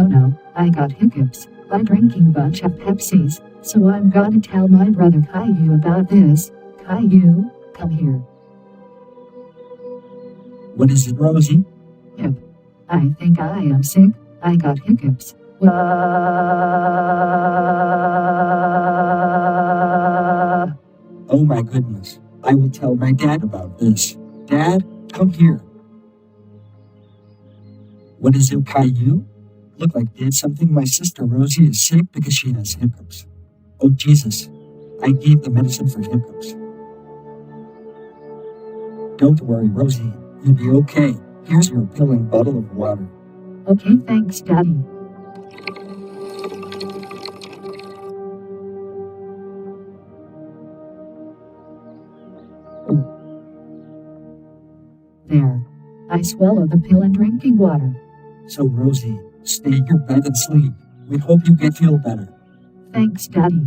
no, I got hiccups by drinking bunch of Pepsis, so I'm gonna tell my brother Caillou about this. Caillou, come here. What is it, Rosie? Yep. I think I am sick. I got hiccups. Oh my goodness. I will tell my dad about this. Dad, come here. What is it, Caillou? Look like did something. My sister Rosie is sick because she has hiccups. Oh Jesus, I gave the medicine for hiccups. Don't worry, Rosie, you'll be okay. Here's your pill and bottle of water. Okay, thanks, Daddy. There. I swallow the pill and drinking water. So Rosie, stay in your bed and sleep. We hope you feel better. Thanks, Daddy.